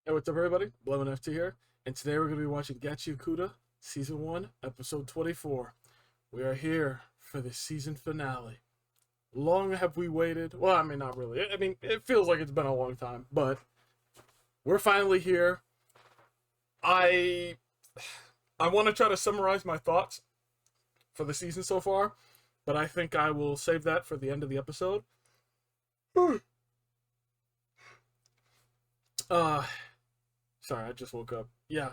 Hey, what's up, everybody? Blevin FT here, and today we're going to be watching Gachiakuta Season 1, Episode 24. We are here for the season finale. Long have we waited? Well, I mean, not really. I mean, it feels like it's been a long time, but we're finally here. I want to try to summarize my thoughts for the season so far, but I think I will save that for the end of the episode. uh, Sorry, I just woke up. Yeah,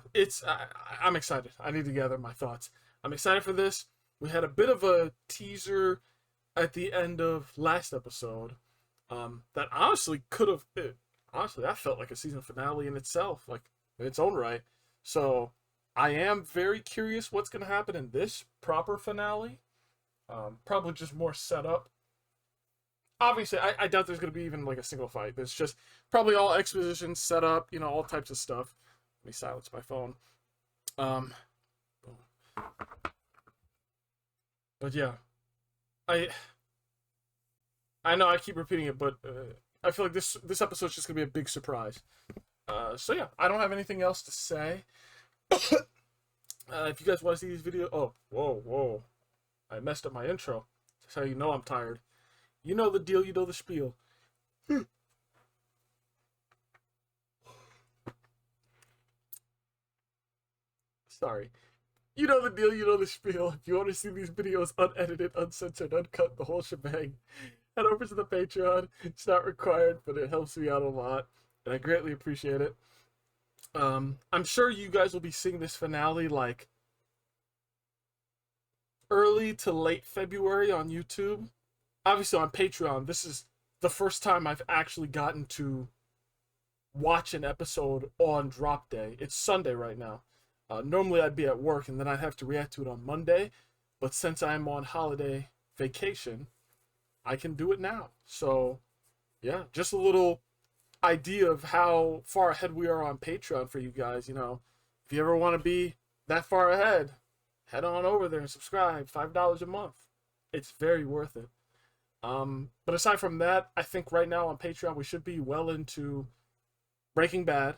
I'm excited. I need to gather my thoughts. I'm excited for this. We had a bit of a teaser at the end of last episode that honestly could have. Honestly, that felt like a season finale in itself, like in its own right. So I am very curious what's going to happen in this proper finale. Probably just more setup. Obviously, I doubt there's going to be even like a single fight. It's just probably all exposition, setup, all types of stuff. Let me silence my phone. Um, but yeah, I I know I keep repeating it, but I feel like this episode's just gonna be a big surprise. So yeah, I don't have anything else to say. If you guys want to see these videos, oh, whoa, I messed up my intro. That's how you know I'm tired. You know the deal. You know the spiel. Sorry. You know the deal, you know the spiel. If you want to see these videos unedited, uncensored, uncut, the whole shebang, head over to the Patreon. It's not required, but it helps me out a lot, and I greatly appreciate it. I'm sure you guys will be seeing this finale like early to late February on YouTube. Obviously on Patreon, this is the first time I've actually gotten to watch an episode on drop day. It's Sunday right now. Normally I'd be at work and then I'd have to react to it on Monday, but since I'm on holiday vacation, I can do it now. So, yeah, just a little idea of how far ahead we are on Patreon for you guys. If you ever want to be that far ahead, head on over there and subscribe. $5 a month. It's very worth it. But aside from that, I think right now on Patreon we should be well into Breaking Bad.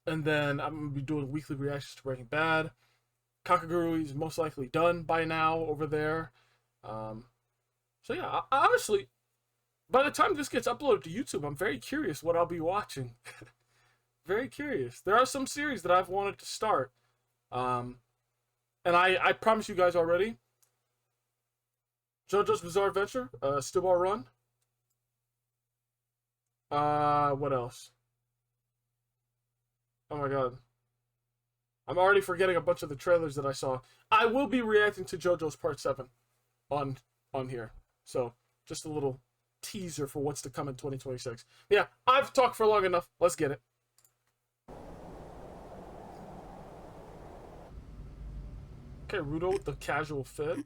And then I'm going to be doing weekly reactions to Breaking Bad. Kakaguru is most likely done by now over there. So yeah, honestly, by the time this gets uploaded to YouTube, I'm very curious what I'll be watching. Very curious. There are some series that I've wanted to start. And I promise you guys already, JoJo's Bizarre Adventure, Stillball Run. What else? Oh my god. I'm already forgetting a bunch of the trailers that I saw. I will be reacting to JoJo's Part 7 on here. So, just a little teaser for what's to come in 2026. Yeah, I've talked for long enough. Let's get it. Okay, Rudo with the casual fit.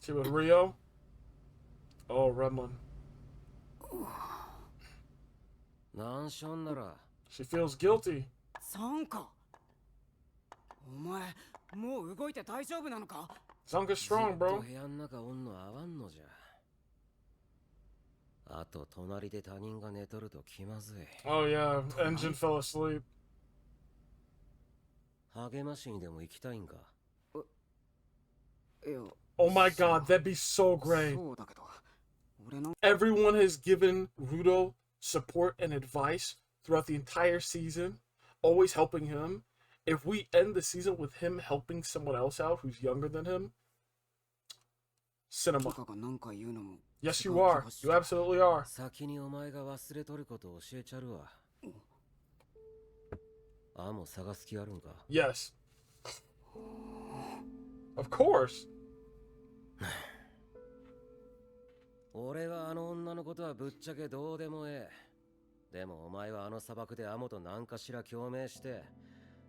See with Riyo. Oh, Redlin. She feels guilty. Zanka. お前、もう動いて大丈夫なのか? Zanka's strong, bro. あと隣で他人が寝とると気まずい。 Oh yeah, engine fell asleep. 励ましにでも行きたいんか? Oh my god, that'd be so great. Everyone has given Rudo support and advice throughout the entire season, always helping him. If we end the season with him helping someone else out who's younger than him, cinema. Yes, you are. You absolutely are. 先にお前が忘れとることを教えちゃるわ。あも探す気あるんか? Yes. Of course. 俺はあの女のことはぶっちゃけどうでもええ。でもお前はあの砂漠でアモと何かしら共鳴して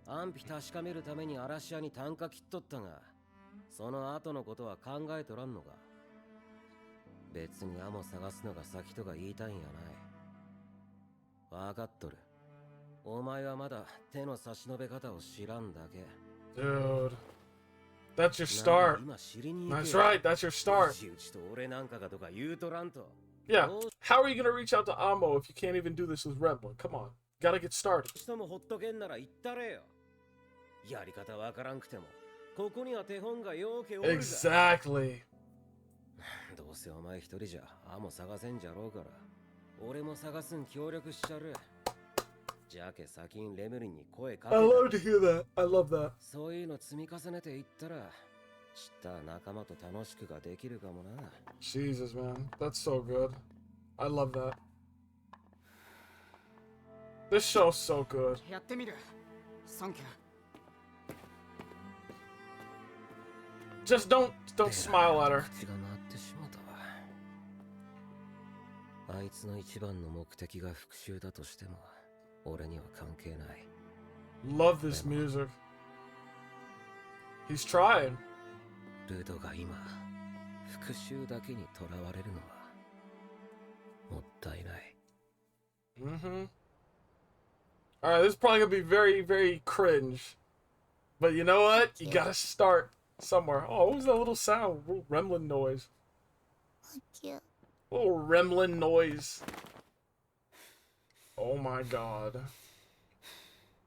安否確かめるために嵐屋に啖呵切っとったが、その後のことは考えとらんのか? 別にアモ探すのが先とか言いたいんやない。わかっとる。お前はまだ手の差し伸べ方を知らんだけ。 Dude. That's your start. That's right, that's your start. Yeah. How are you gonna reach out to Amo if you can't even do this with Red Bull? Come on. Gotta get started. 人もほっとけんなら言ったれよ。やり方わからんくても、ここには手本がようけおるざ。 Exactly. どうせお前一人じゃアモ探せんじゃろうから、俺も探すん協力しちゃる。じゃけ先にレムリンに声かけ I た。 love to hear that. I love that. そういうの積み重ねていったら、知った仲間と楽しくができるかもな。 Jesus, man. That's so good. I love that. This show's so good. やってみる。サンキュー。 Just don't smile at her. 口が回ってしまったわ。あいつの一番の目的が復讐だとしても、俺には関係ない。 Love this music. He's trying. ルドが今、復讐だけにとらわれるのは、もったいない。 Mm-hmm. Alright, this is probably gonna be very, very cringe. But you know what? You gotta start somewhere. Oh, what was that little sound? A little remlin noise. Little remlin noise. Oh my god.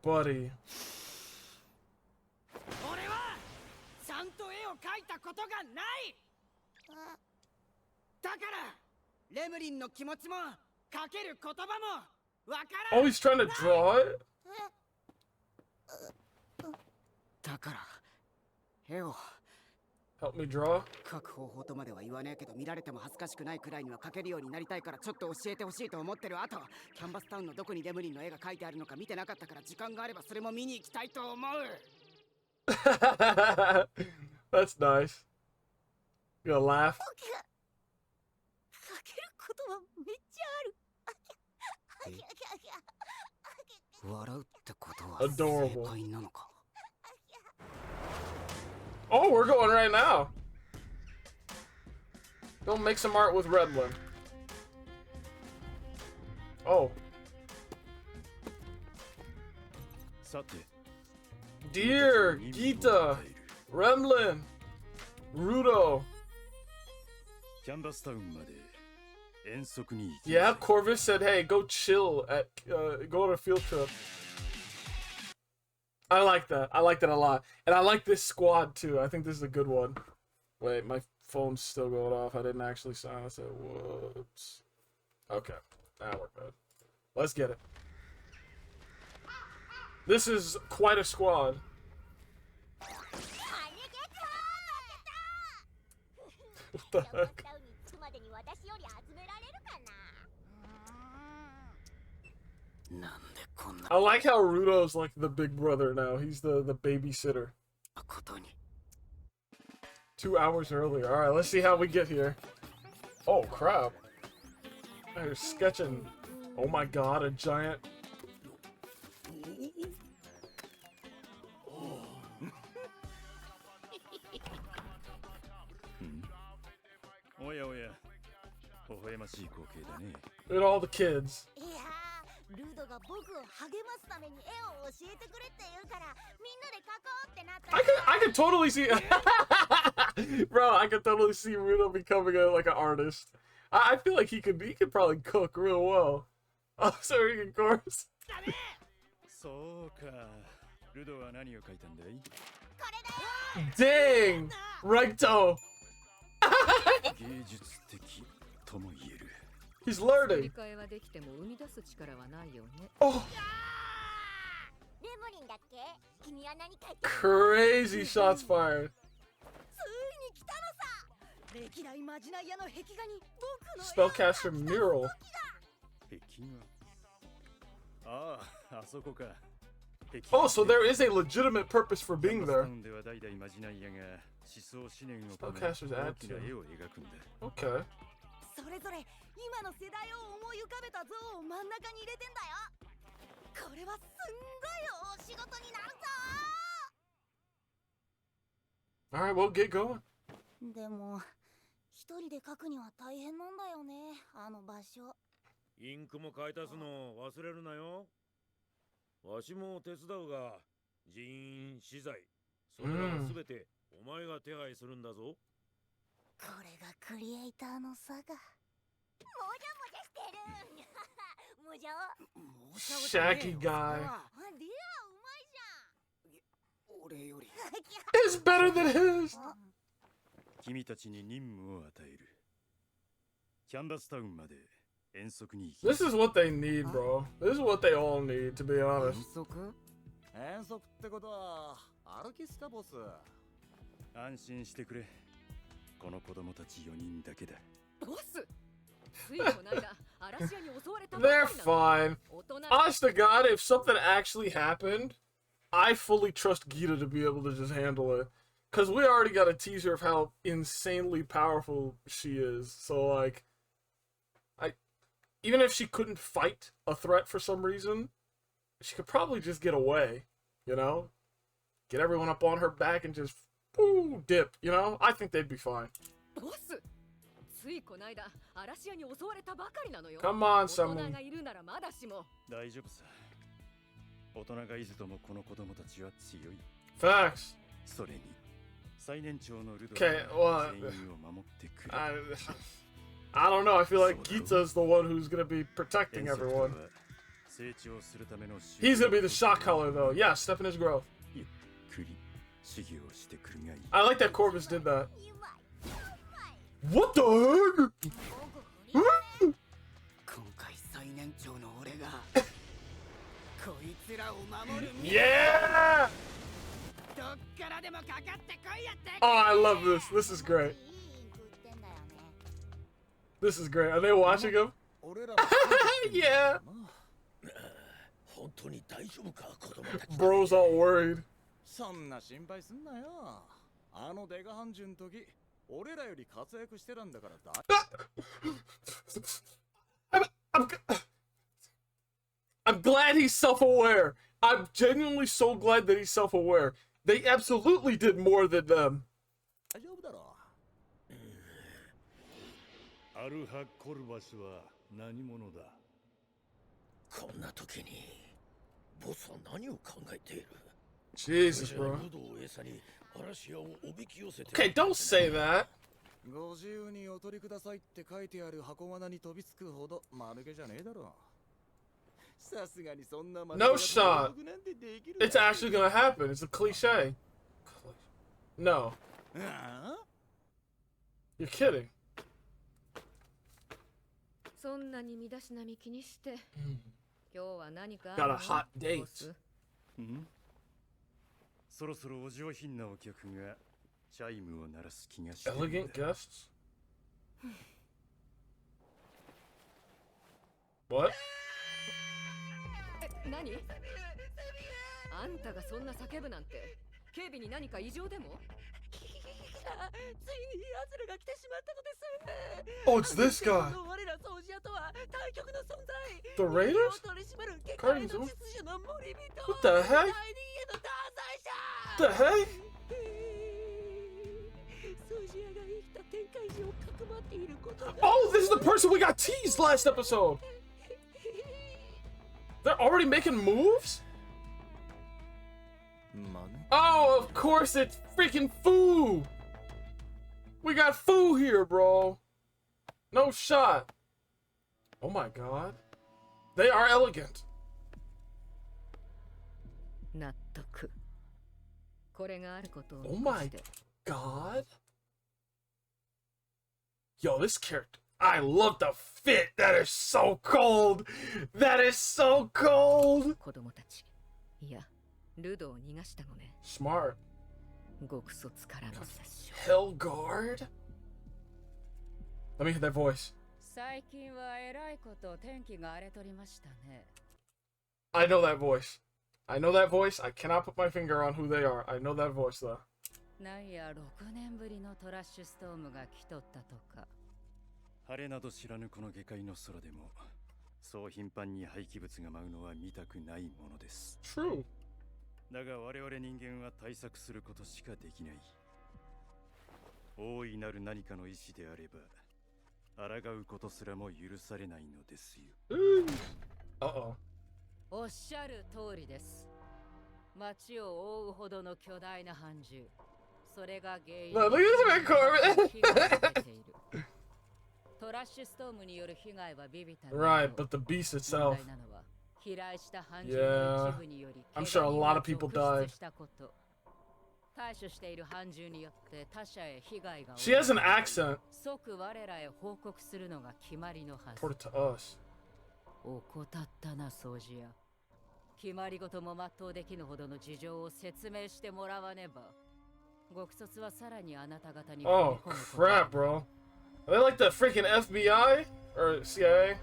Buddy. 俺はちゃんと絵を描いたことがない。だからレムリンの気持ちも描ける言葉もわからん。 Oh, he's trying to draw it? だから絵を Help me draw? 描く方法とまでは言わねえけど、見られても恥ずかしくないくらいには描けるようになりたいから、ちょっと教えてほしいと思ってる。あとキャンバスタウンのどこにレムリンの絵が描いてあるのか見てなかったから、時間があればそれも見に行きたいと思う。 That's nice. You gonna laugh? 描けることはめっちゃある。笑うってことは Adorable. 正解なのか。 Oh, we're going right now. Go make some art with Redland. Oh. Dear Gita, Remlin, Rudo. Yeah, Corvus said, hey, go chill at, go on a field trip. I like that. I like that a lot. And I like this squad too. I think this is a good one. Wait, my phone's still going off. I didn't actually silence it. Whoops. Okay. Now we're good. Let's get it. This is quite a squad. What the heck? I like how Rudo's like the big brother now. He's the babysitter. 2 hours earlier. Alright, let's see how we get here. Oh, crap. They're sketching. Oh my god, a giant... Look at all the kids. ルードが僕を励ますために絵を教えてくれって言うから、みんなで描こうってなった。I could totally see... Bro, I could totally see Rudo becoming like an artist. I feel like he could probably cook real well. Oh, sorry, of course. Dang! Recto! He's learning. Oh. Crazy shots fired. Spellcaster mural. Oh, so there is a legitimate purpose for being there. Spellcasters add to. Okay. それぞれ今の世代を思い浮かべた像を真ん中に入れてんだよ。これはすんごいお仕事になるぞ。 Alright, well, get going. でも一人で描くには大変なんだよね、あの場所。インクも買い足すの忘れるなよ。わしも手伝うが、人員、資材、それらはすべてお前が手配するんだぞ。これがクリエイターの差が。無情 Shaggy guy. リアうまいじ俺より It's better than his. 君たちに任務を与える。キャンバスタウンまで遠足に行き This is what they need, bro. This is what they all need, to be honest. 遠足ってことは歩きっすかボス。安心してくれ。この子供たち4人だけだ。ボスついこの間嵐屋に襲われたば They're かりなの fine. 大人 Honest to God, if something actually happened, I fully trust Gita to be able to just handle it. Because we already got a teaser of how insanely powerful she is. So, like, even if she couldn't fight a threat for some reason, she could probably just get away, you know? Get everyone up on her back and just, woo, dip, you know? I think they'd be fine. ボスついこの間嵐屋に襲われたばかりなのよ Come on, 大人 someone. がいるならまだしも大丈夫さ。大人がいずともこの子供たちは強い。 Facts. それに最年長のルド Okay, well, 全員を守ってくれ。 I don't know. I feel like Gita's the one who's gonna be protecting 遠足とは everyone. 成長するための修 He's 行 gonna be the shot color, though. Yeah, step in his growth. ゆっくり修行してくるがいい。 I like that Corvus did that. うまい What the heck? 今回最年長の俺がこいつらを守る Yeah! どっからでもかかってこいやって Oh, I love this. This is great. いい食ってんだよね This is great. Are they watching him? 俺ら Yeah. 本当に大丈夫か子供たち Bro's all worried. そんな心配すんなよ。あのデカハンジュの時俺らより活躍してたんだからだ。 I'm glad he's self-aware. I'm genuinely so glad that he's self-aware. They absolutely did more than them. 大丈夫だろ。アルハ・コルバスは何者だ。こんな時にボスは何を考えている。 Jesus, bro. ルドを餌に嵐屋をおびき寄せて。 Okay, don't say that. ご自由にお取りくださいって書いてある箱罠に飛びつくほど丸毛じゃねえだろ。さすがにそんな No shot. It's actually gonna happen. It's a cliche. No. ああ You're kidding. そんなに身だしなみ気にして今日は何か Got a hot date. ボスんそろそろお上品なお客がチャイムを鳴らす気がしてるんだ。 Elegant guests? What? え何あんたがそんな叫ぶなんて警備に何か異常でもついに奴らが来てしまったのです Oh, it's this guy. 我ら掃除屋とは対極の存在 The Raiders? 取り締まる下 界 界 の の 秩 秩序の森人 What the heck? 大人へのダサい者 What the heck? 掃除屋が生きた展開時をかくまっていることが Oh, this is the person we got teased last episode. They're already making moves? まね Oh, of course it's freaking Fu. We got Fu here, bro. No shot. Oh my god. They are elegant. 納得これがあることを Oh my して god. Yo, this character. I love the fit. That is so cold. That is so cold. 子供たちいやルドを逃がしたのね Smart. 極卒からの殺傷 Hellguard? Let me hear that voice. 最近はえらいこと天気が荒れとりましたね。 I know that voice. I know that voice. I cannot put my finger on who they are. I know that voice though. なんや6年ぶりのトラッシュストームが来とったとか。晴れなど知らぬこの下界の空でもそう頻繁に廃棄物が舞うのは見たくないものです。 True. だが我々人間は対策することしかできない。大いなる何かの意志であれば抗うことすらも許されないのですよ。Uh-oh. おっしゃる通りです。街を覆うほどの巨大な斑獣。それが原因。 Look at this man, Corbin. トラッシュストームによる被害はビビたる。 Right, but the beast 問 itself. 題なのは飛来した犯人の一部により I'm sure a lot of people 怪我 died. 人が続出したこと。対処している犯獣によって他者へ被害が She has an accent. 即我らへ報告するのが決まりのはず。 Report it to us. 怠ったな掃除や。決まり事も全うできぬほどの事情を説明してもらわねば。極卒はさらにあなた方に。 Oh crap, bro. Are they like the freaking FBI or CIA?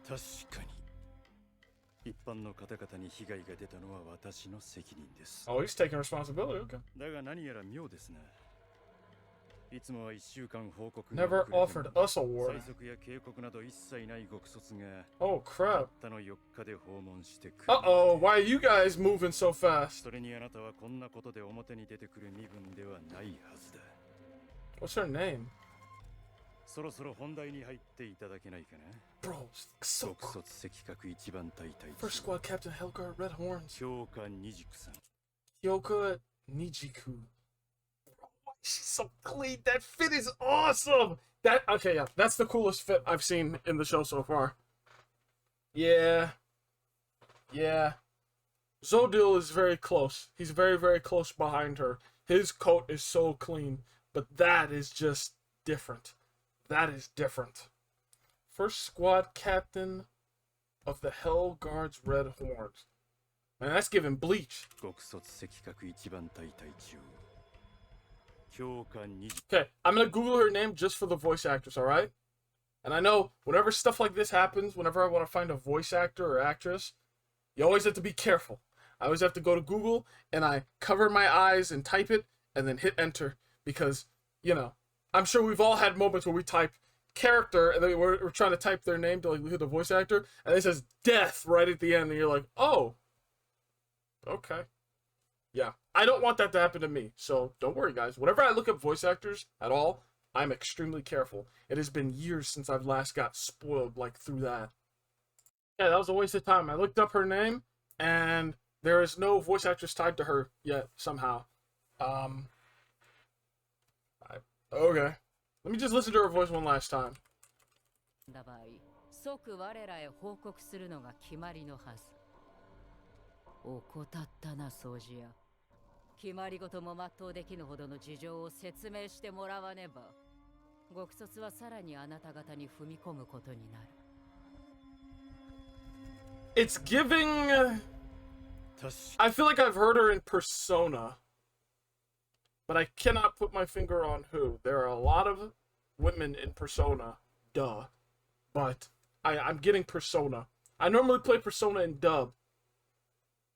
確かに一般の方々に被害が出たのは私の責任です。 Oh, he's taking responsibility. Okay. だが何やら妙ですな。いつもは1週間報告が Never 遅れて offered も us a war. 催促や警告など一切ない極卒が Oh た crap. ったの4日で訪問してくる。 Uh-oh, why are you guys moving so fast? それにあなたはこんなことで表に出てくる身分ではないはずだ。 What's her name? そろそろ本題に入っていただけないかな。 Bro, so 極 cool. 卒赤角一番隊隊 First 長 squad captain Helgar Red Horns. 評価二軸さん。 Yoka Nijiku. She's so clean. That fit is awesome. That okay, yeah. That's the coolest fit I've seen in the show so far. Yeah. Yeah. Zodil is very close. He's very, very close behind her. His coat is so clean. But that is just different. That is different. First squad captain of the Hell Guards Red Horns. Man, that's giving Bleach. 極卒赤角一番隊隊長。評価二軸。 Okay, I'm gonna Google her name just for the voice actress, alright? And I know whenever stuff like this happens, whenever I want to find a voice actor or actress, you always have to be careful. I always have to go to Google and I cover my eyes and type it and then hit enter because, you know, I'm sure we've all had moments where we type character and then we're trying to type their name to like look at the voice actor and it says death right at the end and you're like, oh, okay. Yeah, I don't want that to happen to me, so don't worry, guys. Whenever I look up voice actors at all, I'm extremely careful. It has been years since I've last got spoiled, like, through that. Yeah, that was a waste of time. I looked up her name, and there is no voice actress tied to her yet, somehow. Okay. Let me just listen to her voice one last time. だ場合、即我らへ報告するのが決まりのはず。怠ったな掃除や。決まり事も全うできぬほどの事情を説明してもらわねば、極卒はさらにあなた方に踏み込むことになる。It's giving... I feel like I've heard her in Persona, but I cannot put my finger on who. There are a lot of women in Persona, duh, but I'm getting Persona. I normally play Persona in dub,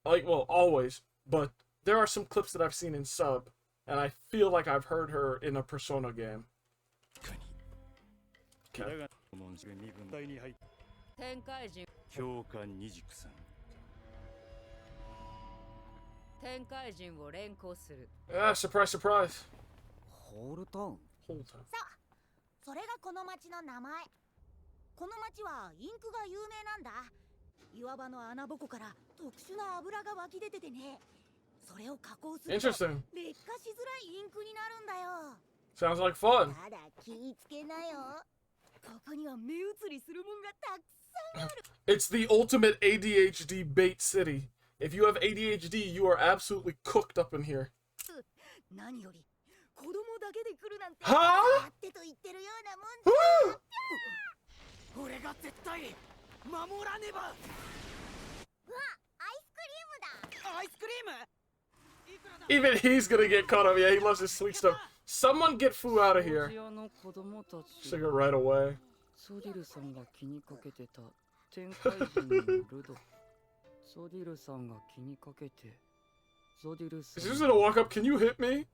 like, well, always, but there are some clips that I've seen in sub, and I feel like I've heard her in a Persona game. Okay. 天界人。評価二軸さん。天界人を連行する。Ah, surprise, surprise. ホールタウン。 Hold on. さあ、それがこの町の名前。この町はインクが有名なんだ。岩場の穴ぼこから特殊な油が湧き出ててね。それを加工すると劣化しづら Interesting. いインクになるんだよ。 Sounds like fun. ただ気ぃつけなよ。ここには目移りするもんがたくさんある。It's the ultimate ADHD bait city. If you have ADHD, you are absolutely cooked up in here. 何より子供だけで来るなんて。はあ？だってと言ってるようなもんだ。俺が絶対守らねば。うわ、アイスクリームだ。アイスクリーム。 Even he's gonna get caught up. Yeah, he loves his sweet stuff. Someone get Fu out of here. の子供たち。 Took it right away. ソディルさんが気にかけてた天界人のルド。ソディルさんが気にかけて。ソディルさ Is ん。 this gonna walk up? Can you hit me?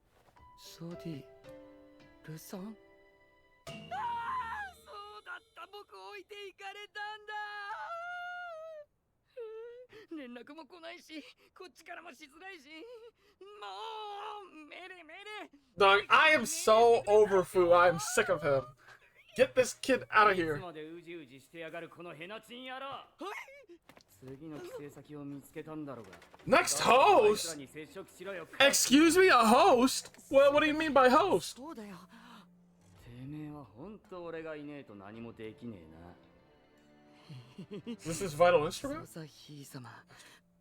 ソディルさん。そうだった、僕置いていかれたんだ。連絡も来ないし、こっちからもしづらいし、もうメレメレ。 Dog, I am so over Fu. I am sick of him. Get this kid out of い here. つまでうじうじしてやがるこのヘナチン野郎。次の帰省先を見つけたんだろうが。 Next host? に接触しろよ。 Excuse me, a host? Well, what do you mean by host? そうだよ。天めえは本当俺がいねえと何もできねえな。Is this his vital instrument? そうさ、ひい様。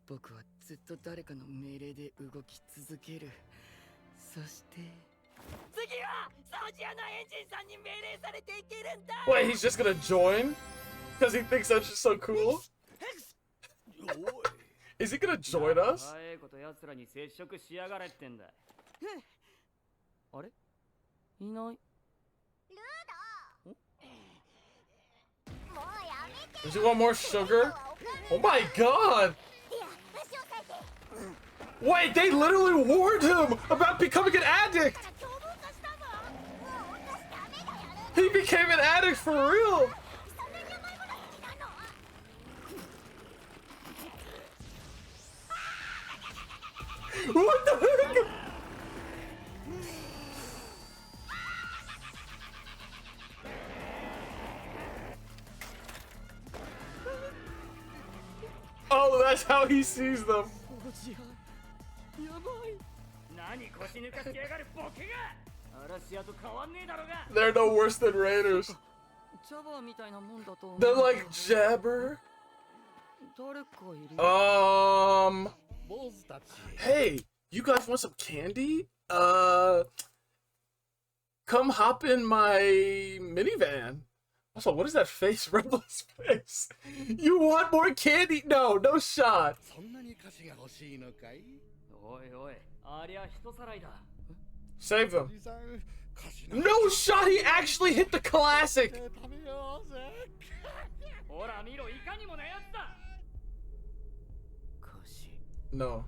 僕はずっと誰かの命令で動き続ける。そして。次はソジアのエンジンさんに命令されていけるんだ。 Wait, he's just gonna join? Because he thinks that's just so cool? Is he gonna join us? 早いこと奴らに接触しやがれってんだ。あれ？いない。Does he want more sugar? Oh my god! Wait, they literally warned him about becoming an addict! He became an addict for real! What the heck? Oh, that's how he sees them. They're no worse than Raiders. They're like Jabber. Hey, you guys want some candy? Come hop in my minivan. Also, what is that face? Rebel's face. You want more candy? No, no shot. Save them. No shot, he actually hit the classic. No.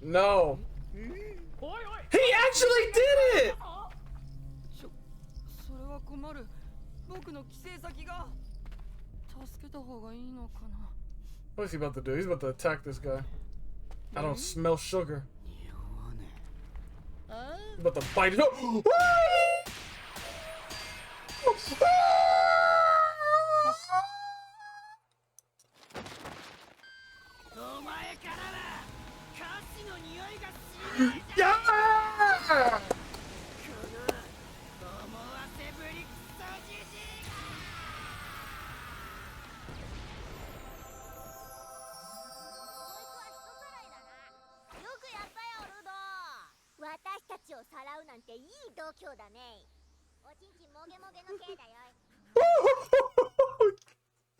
No. He actually did it! What is he about to do? He's about to attack this guy. I don't smell sugar. He's about to bite it up. Yeah!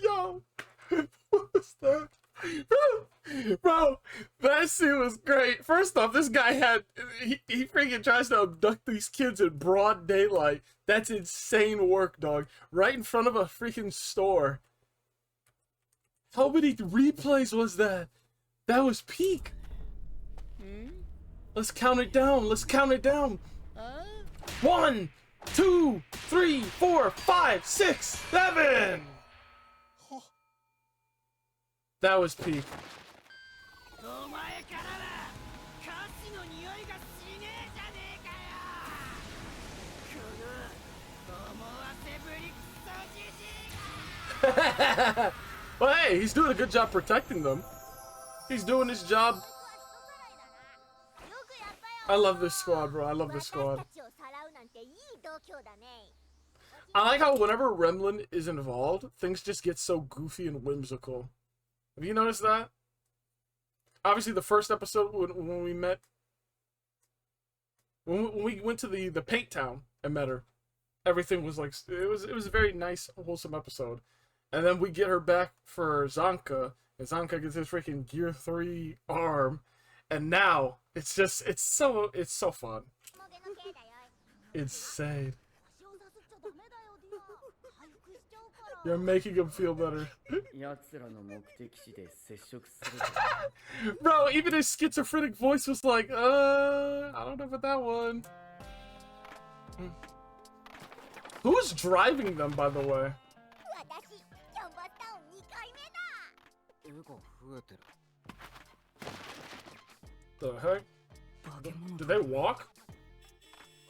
Yo, what was that? Bro, that scene was great. First off, this guy he freaking tries to abduct these kids in broad daylight. That's insane work, dog. Right in front of a freaking store. How many replays was that? That was peak. Let's count it down. Let's count it down. 1, 2, 3, 4, 5, 6, 7. That was peak. Well, hey, he's doing a good job protecting them. He's doing his job. I love this squad, bro. I love this squad. I like how whenever Remlin is involved, things just get so goofy and whimsical. Have you noticed that? Obviously, the first episode when we met, when we went to the paint town and met her, everything was like it was a very nice, wholesome episode. And then we get her back for Zanka, and Zanka gets his freaking Gear 3 arm, and now it's so fun. Insane. You're making him feel better. Bro, even his schizophrenic voice was like, I don't know about that one. Who's driving them, by the way? The heck? Do they walk?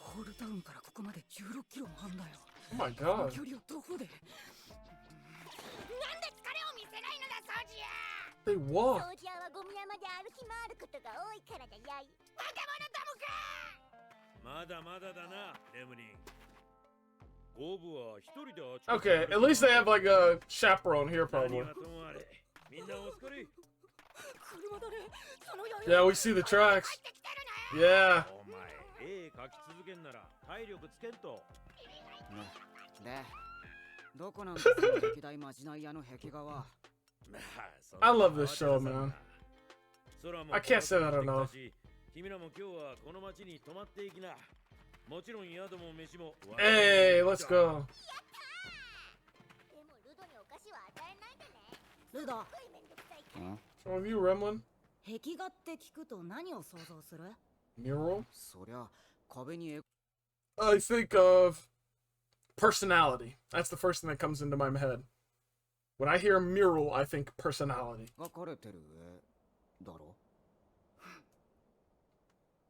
Oh my god. They walk. まだまだだな、レムリン。ゴブは一人であちこち Okay, at least they have like a chaperone here, 何 probably. はともあれ、みんなお疲れ。車だね。その余裕 Yeah, we see the tracks. Yeah. お前、絵描き続けんなら体力つけんと。で、どこなんですか、歴代まじない屋の壁画は。まあ、そん I な love this show, man. 空も I can't say that 乾燥 enough. してきたし君らも今日はこの町に泊まっていきな。もちろん宿も飯も。Hey, let's go. でもルドにお菓子は与えないでね。ルド。 So with you, Remlin? 壁画って聞くと何を想像する？ Mural? そりゃ、壁に絵 I think of personality. That's the first thing that comes into my head. When I hear mural, I think personality. が描かれてる絵だろ。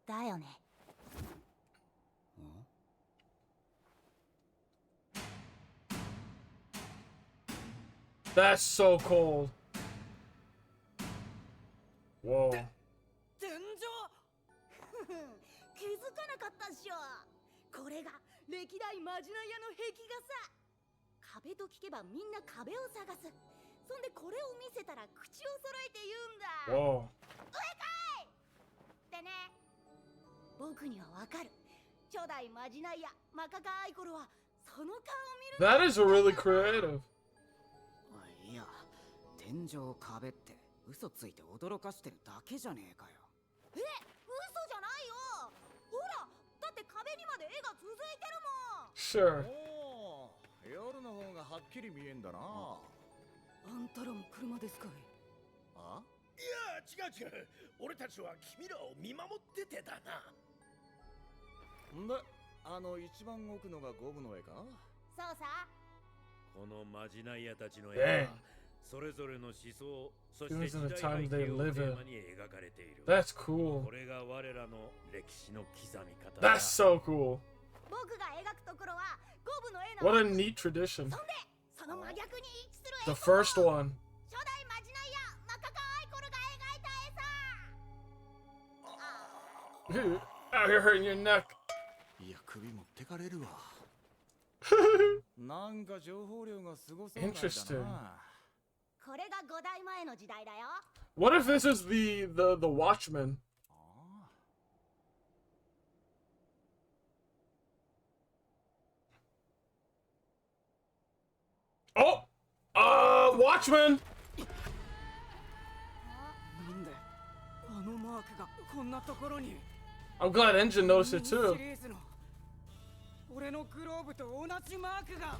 だよね。That's so cold. Whoa. 天井気づかなかったっしょ。これが歴代まじない屋の壁画さ。壁と聞けばみんな壁を探す。そんでこれを見せたら口を揃えて言うんだ。 Whoa. でね、僕にはわかる。初代まじない屋マカカアイコロはその顔を見る。 That is really creative. いや、天井壁って嘘ついて驚かしてるだけじゃねえかよ。嘘じゃないよ。ほら、だって壁にまで絵が続いてるもん。 Sure. おー、夜の方がはっきり見えんだな。あんたらも車ですかい？あ？いや、違う違う。俺たちは君らを見守っててだな。んで、一番奥のがゴブの絵か？そうさ。このまじない屋たちの Dang. 絵はそれぞれの思想、そして These 時 are the 代 times 背 they 景を live テ in. ーマに描かれている。 That's cool. これが我らの歴史の刻み方だ。 That's so cool. 僕が描くところはゴブの絵の。 What a neat tradition. そんで、その真逆に位置する絵 The こそ first one. 初代まじない屋マカカアイコロが描いた絵さ。 Out here hurting your neck. いや、首持ってかれるわ。なんか情報量がすごそうなんだ Interesting. な。これが5代前の時代だよ。 What if this is the Watchman? Oh! Watchman! なんであのマークがこんなところに。 I'm glad Engine noticed it シ too. リーズの俺のグローブと同じマークが。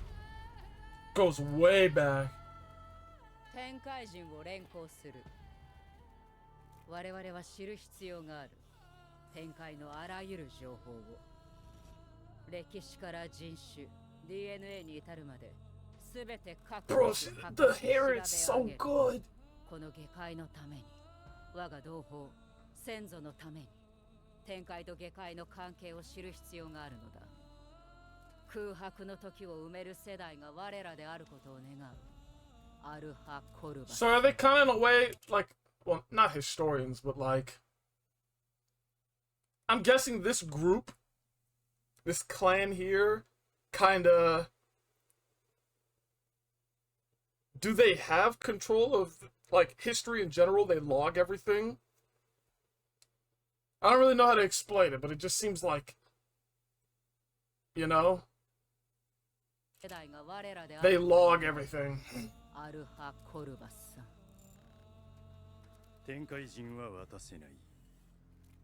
Goes way back. 天界人を連行する。我々は知る必要がある。天界のあらゆる情報を。歴史から人種、DNA に至るまで、すべて各 Bro, 地 the hair is so good. この下界のために、我が同胞、先祖のために、天界と下界の関係を知る必要があるのだ。空白の時を埋める世代が我らであることを願う。アルハ・コルバ。 So are they kind of in a way like, well, not historians, but like, I'm guessing this group, this clan here, kind of, do they have control of like history in general? They log everything. I don't really know how to explain it, but it just seems like, you know, they log everything. アルハ・コルバさん。天界人は渡せない。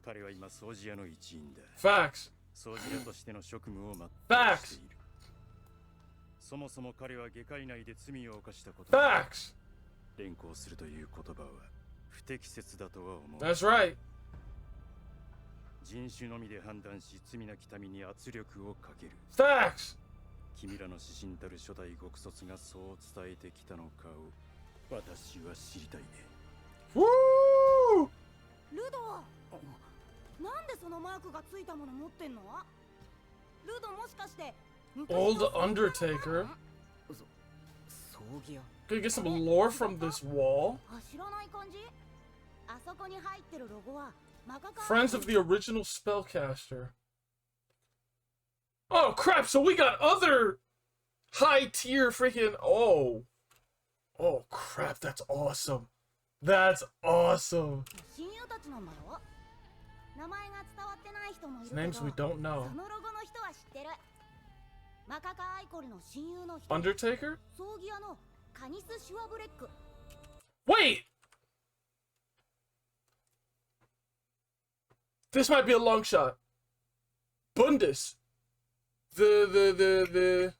彼は今掃除屋の一員だ。Facts. 掃除屋としての職務を全う Facts. している。そもそも彼は下界内で罪を犯したこと。 Facts. 連行するという言葉は不適切だとは思う。 That's right. 人種のみで判断し罪なき民に圧力をかける。 Facts. 君らの指針たる初代極卒がそう伝えてきたのかを私は知りたいね。 Woo! ルド、なんでそのマークがついたもの持ってんの？ルドもしかして昔の Old Undertaker. 葬儀屋。 Can you get some lore from this wall? あ、知らない感じ？あそこに入ってるロゴはマカカ Friends of the original spellcaster. Oh crap! So we got other high tier freaking. Oh crap! That's awesome. That's awesome. 親友たちなんだろ。名前が伝わってない人もいるけど、 Names we don't know. そのロゴの人は知ってる。マカカアイコルの親友の人。Undertaker? 葬儀屋のカニス・シュワブレック。 Wait! This might be a long shot. Bundus. The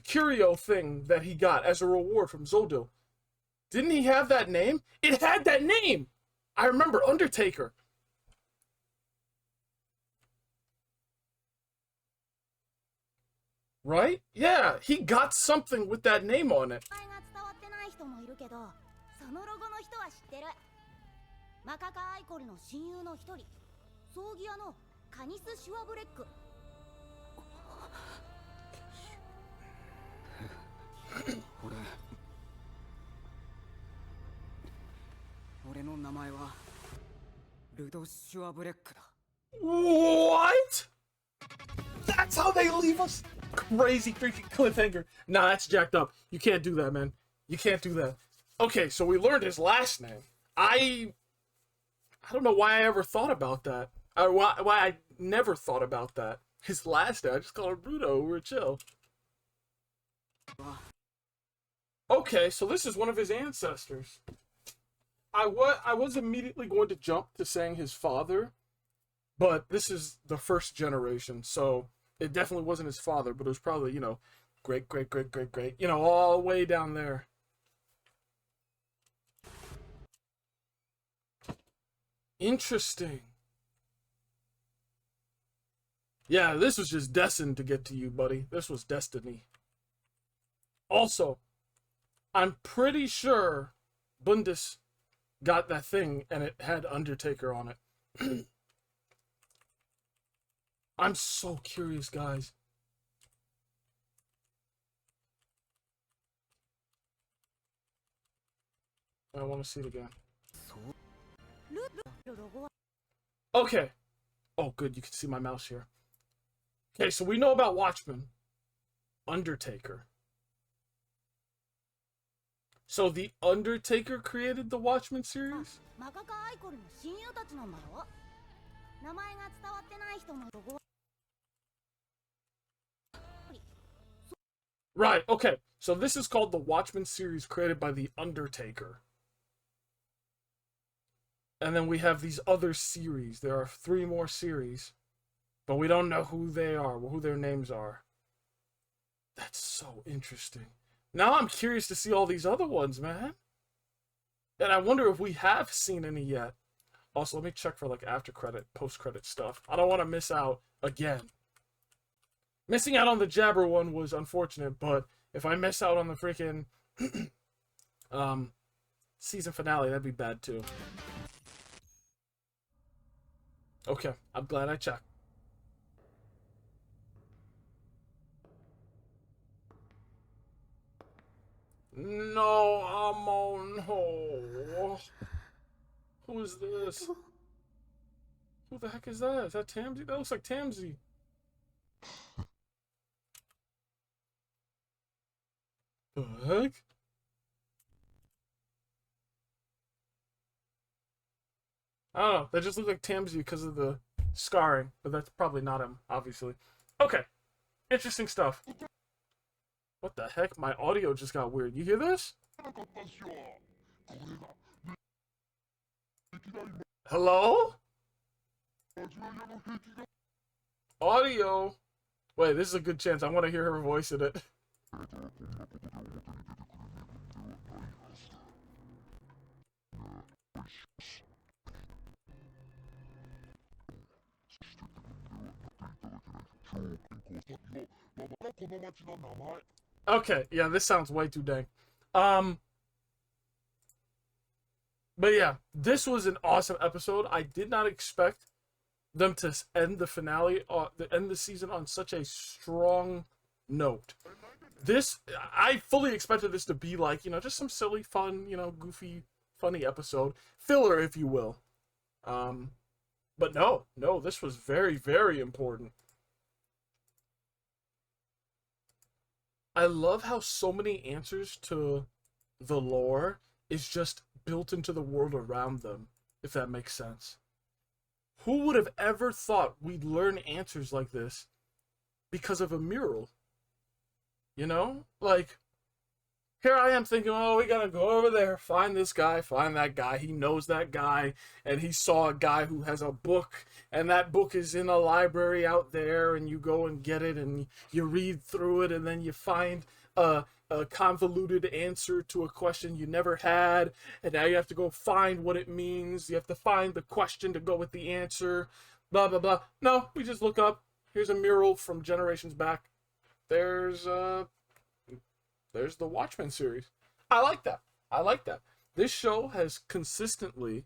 curio thing that he got as a reward from Zoldo. Didn't he have that name? It had that name! I remember Undertaker. Right? Yeah, he got something with that name on it. 名前が伝わってない人もいるけど、そのロゴの人は知ってる。マカカアイコルの親友の一人、葬儀屋のカニス・シュワブレック。俺の名前はルド・シュワブレックだ。 What? That's how they leave us? Crazy freaking cliffhanger. Nah, that's jacked up. You can't do that, man. You can't do that. Okay, so we learned his last name. I don't know why I ever thought about that. Why I never thought about that. His last name, I just call him Rudo. We're chill. Okay, so this is one of his ancestors. I was immediately going to jump to saying his father, but this is the first generation, so it definitely wasn't his father, but it was probably, you know, great, you know, all the way down there. Interesting. Yeah, this was just destined to get to you, buddy. This was destiny. Also, I'm pretty sure Bundus got that thing and it had Undertaker on it. I'm so curious, guys. I want to see it again. Okay. Oh, good. You can see my mouse here. Okay, so we know about Watchmen. Undertaker. So the Undertaker created the Watchmen series? Right, okay. So this is called the Watchmen series created by the Undertaker. And then we have these other series. There are 3 more series. But we don't know who they are, who their names are. That's so interesting. Now I'm curious to see all these other ones, man. And I wonder if we have seen any yet. Also, let me check for like after credit, post credit stuff. I don't want to miss out again. Missing out on the Jabber one was unfortunate, but if I miss out on the freaking season finale, that'd be bad too. Okay, I'm glad I checked. No, I'm on hold. Who is this? Who the heck is that? Is that Tamsy? That looks like Tamsy. The heck? I don't know. They just look like Tamsy because of the scarring, but that's probably not him, obviously. Okay. Interesting stuff. What the heck? My audio just got weird. You hear this? Hello? Audio? Wait, this is a good chance. I want to hear her voice in it. Okay, yeah, this sounds way too dang. But yeah, this was an awesome episode. I did not expect them to end the finale, end the season on such a strong note. This, I fully expected this to be like, you know, just some silly, fun, you know, goofy, funny episode. Filler, if you will. But no, this was very, very important. I love how so many answers to the lore is just built into the world around them, if that makes sense. Who would have ever thought we'd learn answers like this because of a mural? You know? Like, here I am thinking, oh, we gotta go over there, find this guy, find that guy. He knows that guy, and he saw a guy who has a book, and that book is in a library out there, and you go and get it, and you read through it, and then you find a convoluted answer to a question you never had, and now you have to go find what it means. You have to find the question to go with the answer, blah, blah, blah. No, we just look up. Here's a mural from generations back. There's the Watchmen series. I like that. I like that. This show has consistently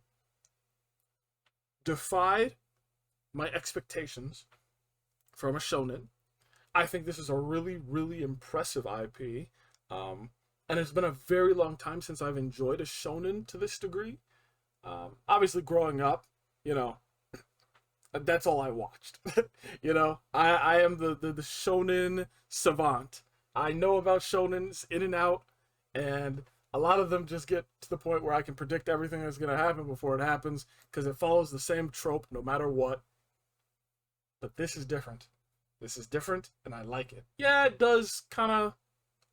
defied my expectations from a shonen. I think this is a really, really impressive IP. And it's been a very long time since I've enjoyed a shonen to this degree. Obviously, growing up, you know, that's all I watched. You know, I am the shonen savant. I know about shonens in and out, and a lot of them just get to the point where I can predict everything that's going to happen before it happens, because it follows the same trope no matter what. But this is different. This is different, and I like it. Yeah, it does kind of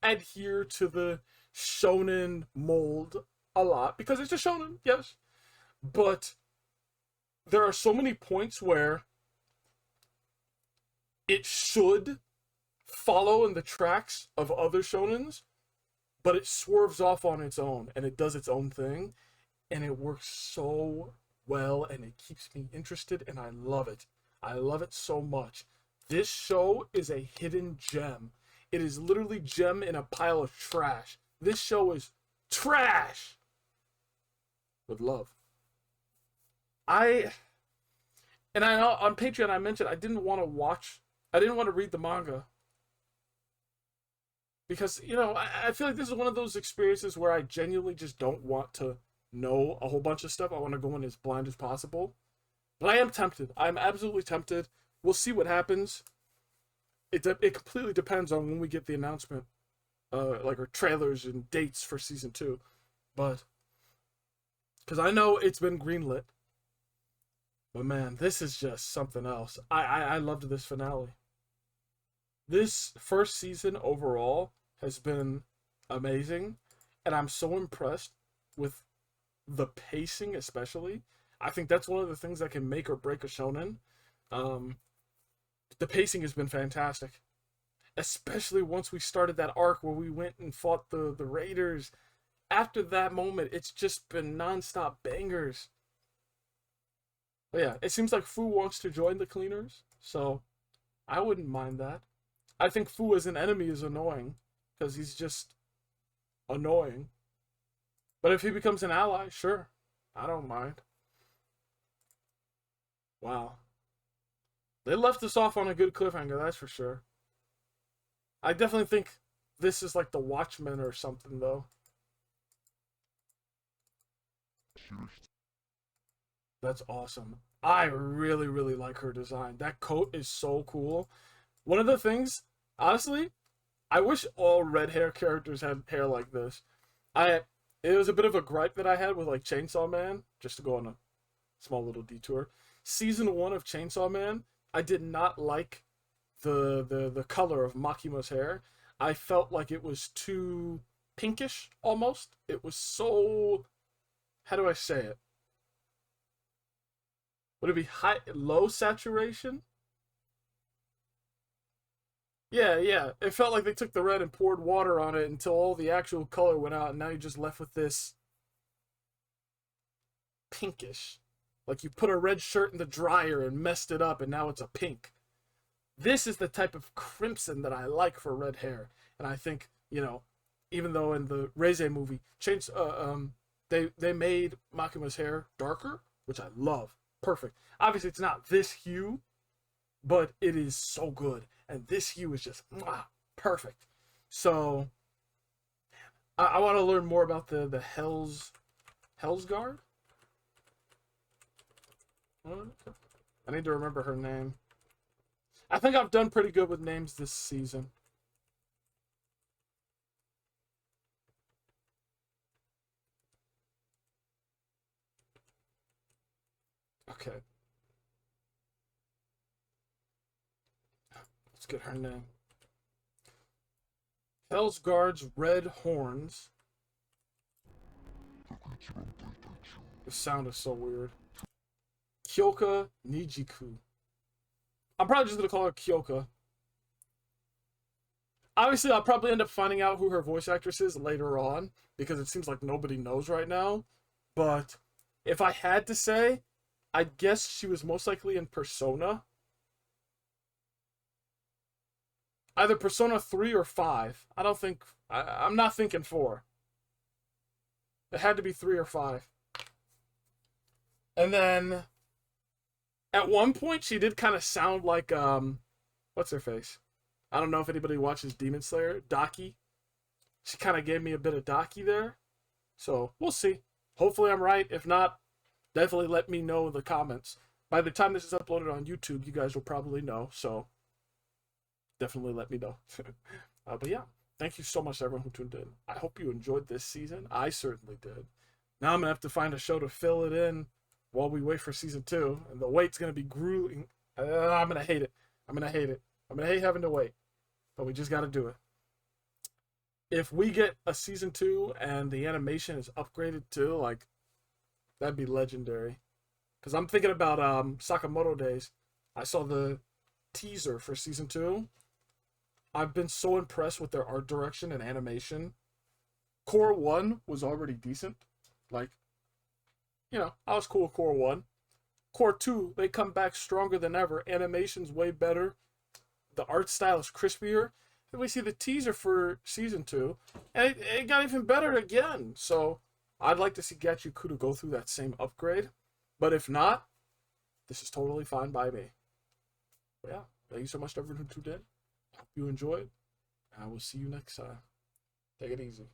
adhere to the shonen mold a lot, because it's a shonen, yes. But there are so many points where it should follow in the tracks of other shonens, but it swerves off on its own, and it does its own thing, and it works so well, and it keeps me interested, and I love it. I love it so much. This show is a hidden gem. It is literally gem in a pile of trash. This show is trash with love. I know on Patreon I mentioned I didn't want to read the manga. Because, you know, I feel like this is one of those experiences where I genuinely just don't want to know a whole bunch of stuff. I want to go in as blind as possible. But I am tempted. I'm absolutely tempted. We'll see what happens. It completely depends on when we get the announcement, like our trailers and dates for season 2. But, because I know it's been greenlit. But man, this is just something else. I loved this finale. This first season overall has been amazing, and I'm so impressed with the pacing especially. I think that's one of the things that can make or break a shonen. The pacing has been fantastic, especially once we started that arc where we went and fought the Raiders. After that moment, it's just been non-stop bangers. But yeah, it seems like Fu wants to join the cleaners, so I wouldn't mind that. I think Fu as an enemy is annoying, because he's just annoying. But if he becomes an ally, sure, I don't mind. Wow. They left us off on a good cliffhanger, that's for sure. I definitely think this is like the Watchmen or something, though. That's awesome. I really, really like her design. That coat is so cool. One of the things, honestly, I wish all red hair characters had hair like this. It was a bit of a gripe that I had with like Chainsaw Man, just to go on a small little detour. Season 1 of Chainsaw Man, I did not like the color of Makima's hair. I felt like it was too pinkish almost. It was so, how do I say it? Would it be low saturation? Yeah. It felt like they took the red and poured water on it until all the actual color went out, and now you're just left with this pinkish. Like you put a red shirt in the dryer and messed it up, and now it's a pink. This is the type of crimson that I like for red hair. And I think, you know, even though in the Reize movie, they made Makima's hair darker, which I love. Perfect. Obviously, it's not this hue, but it is so good. And this hue is just perfect. So, I want to learn more about the Hell's Guard. I need to remember her name. I think I've done pretty good with names this season. get her name. Hell's Guard's Red Horns. The sound is so weird. Kyoka Nijiku. I'm probably just gonna call her Kyoka. Obviously, I'll probably end up finding out who her voice actress is later on, because it seems like nobody knows right now. But if I had to say, I guess she was most likely in Persona. Either Persona 3 or 5. I don't think... I'm not thinking 4. It had to be 3 or 5. And then... At one point, she did kind of sound like, what's her face? I don't know if anybody watches Demon Slayer. Daki. She kind of gave me a bit of Daki there. So, we'll see. Hopefully I'm right. If not, definitely let me know in the comments. By the time this is uploaded on YouTube, you guys will probably know. So, definitely let me know. But yeah, thank you so much to everyone who tuned in. I hope you enjoyed this season. I certainly did. Now I'm going to have to find a show to fill it in while we wait for season 2. And the wait's going to be grueling. I'm going to hate it. I'm going to hate it. I'm going to hate having to wait. But we just got to do it. If we get a season 2 and the animation is upgraded too, like, that'd be legendary. Because I'm thinking about Sakamoto Days. I saw the teaser for season 2. I've been so impressed with their art direction and animation. Core 1 was already decent. Like, you know, I was cool with Core 1. Core 2, they come back stronger than ever. Animation's way better. The art style is crispier. And we see the teaser for season 2, and it got even better again. So I'd like to see Gachiakuta go through that same upgrade. But if not, this is totally fine by me. But yeah, thank you so much to everyone who tuned in. I hope you enjoyed. And I will see you next time. Take it easy.